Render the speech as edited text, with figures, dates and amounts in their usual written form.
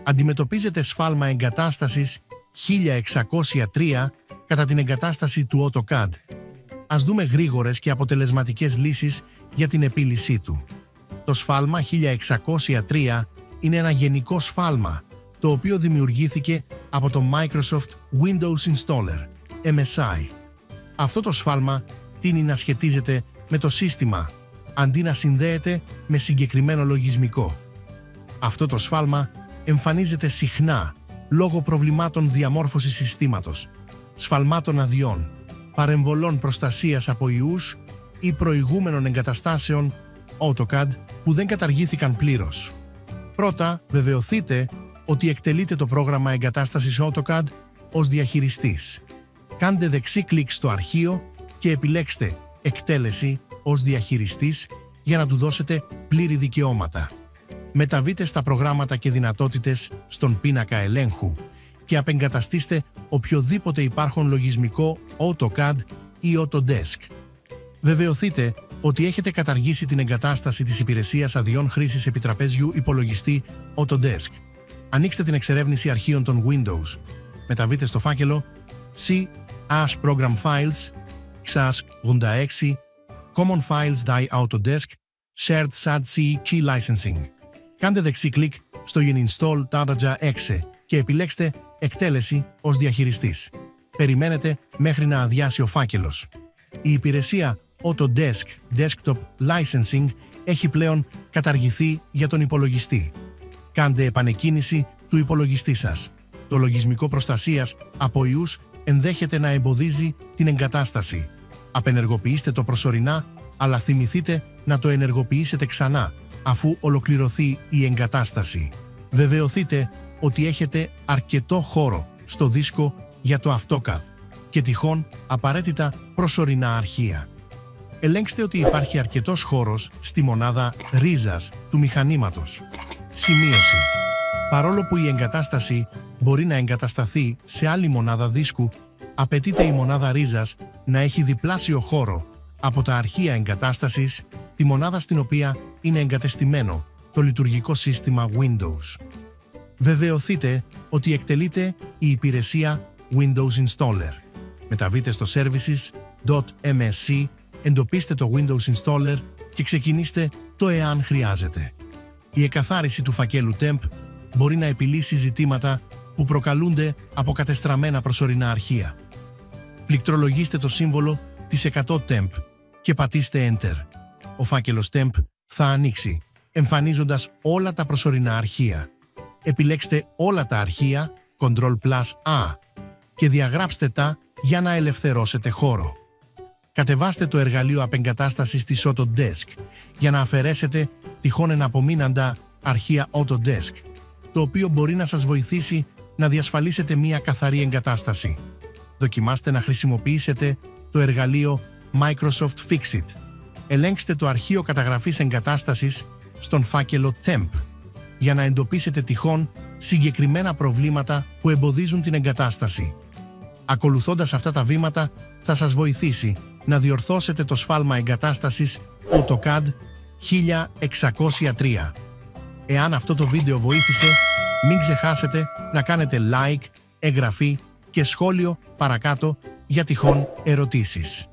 Αντιμετωπίζετε σφάλμα εγκατάστασης 1603 κατά την εγκατάσταση του AutoCAD. Ας δούμε γρήγορες και αποτελεσματικές λύσεις για την επίλυσή του. Το σφάλμα 1603 είναι ένα γενικό σφάλμα, το οποίο δημιουργήθηκε από το Microsoft Windows Installer, MSI. Αυτό το σφάλμα τείνει να σχετίζεται με το σύστημα, αντί να συνδέεται με συγκεκριμένο λογισμικό. Αυτό το σφάλμα εμφανίζεται συχνά λόγω προβλημάτων διαμόρφωσης συστήματος, σφαλμάτων αδειών, παρεμβολών προστασίας από ιούς ή προηγούμενων εγκαταστάσεων AutoCAD που δεν καταργήθηκαν πλήρως. Πρώτα, βεβαιωθείτε ότι εκτελείτε το πρόγραμμα εγκατάστασης AutoCAD ως διαχειριστής. Κάντε δεξί κλικ στο αρχείο και επιλέξτε «Εκτέλεση ως διαχειριστής» για να του δώσετε πλήρη δικαιώματα. Μεταβείτε στα προγράμματα και δυνατότητες στον πίνακα ελέγχου και απεγκαταστήστε οποιοδήποτε υπάρχον λογισμικό AutoCAD ή Autodesk. Βεβαιωθείτε ότι έχετε καταργήσει την εγκατάσταση της υπηρεσίας αδειών χρήσης επιτραπέζιου υπολογιστή Autodesk. Ανοίξτε την εξερεύνηση αρχείων των Windows. Μεταβείτε στο φάκελο C AS Program Files, XAS86, Common Files die Autodesk, Shared SAD-C Key Licensing. Κάντε δεξί κλικ στο Uninstall Dataja Exe και επιλέξτε «Εκτέλεση ως διαχειριστής». Περιμένετε μέχρι να αδειάσει ο φάκελος. Η υπηρεσία Autodesk Desktop Licensing έχει πλέον καταργηθεί για τον υπολογιστή. Κάντε επανεκκίνηση του υπολογιστή σας. Το λογισμικό προστασίας από ιούς ενδέχεται να εμποδίζει την εγκατάσταση. Απενεργοποιήστε το προσωρινά, αλλά θυμηθείτε να το ενεργοποιήσετε ξανά αφού ολοκληρωθεί η εγκατάσταση. Βεβαιωθείτε ότι έχετε αρκετό χώρο στο δίσκο για το AutoCAD και τυχόν απαραίτητα προσωρινά αρχεία. Ελέγξτε ότι υπάρχει αρκετός χώρος στη μονάδα ρίζας του μηχανήματος. Σημείωση. Παρόλο που η εγκατάσταση μπορεί να εγκατασταθεί σε άλλη μονάδα δίσκου, απαιτείται η μονάδα ρίζας να έχει διπλάσιο χώρο από τα αρχεία εγκατάστασης, τη μονάδα στην οποία είναι εγκατεστημένο το λειτουργικό σύστημα Windows. Βεβαιωθείτε ότι εκτελείται η υπηρεσία Windows Installer. Μεταβείτε στο services.msc, εντοπίστε το Windows Installer και ξεκινήστε το εάν χρειάζεται. Η εκαθάριση του φακέλου temp μπορεί να επιλύσει ζητήματα που προκαλούνται από κατεστραμμένα προσωρινά αρχεία. Πληκτρολογήστε το σύμβολο της 100 temp και πατήστε Enter. Ο φάκελος temp θα ανοίξει, εμφανίζοντας όλα τα προσωρινά αρχεία. Επιλέξτε όλα τα αρχεία, Ctrl+A, και διαγράψτε τα για να ελευθερώσετε χώρο. Κατεβάστε το εργαλείο απεγκατάστασης της Autodesk για να αφαιρέσετε τυχόν εναπομείναντα αρχεία Autodesk, το οποίο μπορεί να σας βοηθήσει να διασφαλίσετε μία καθαρή εγκατάσταση. Δοκιμάστε να χρησιμοποιήσετε το εργαλείο Microsoft Fixit. Ελέγξτε το αρχείο καταγραφής εγκατάστασης στον φάκελο Temp για να εντοπίσετε τυχόν συγκεκριμένα προβλήματα που εμποδίζουν την εγκατάσταση. Ακολουθώντας αυτά τα βήματα θα σας βοηθήσει να διορθώσετε το σφάλμα εγκατάστασης AutoCAD 1603. Εάν αυτό το βίντεο βοήθησε, μην ξεχάσετε να κάνετε like, εγγραφή και σχόλιο παρακάτω για τυχόν ερωτήσεις.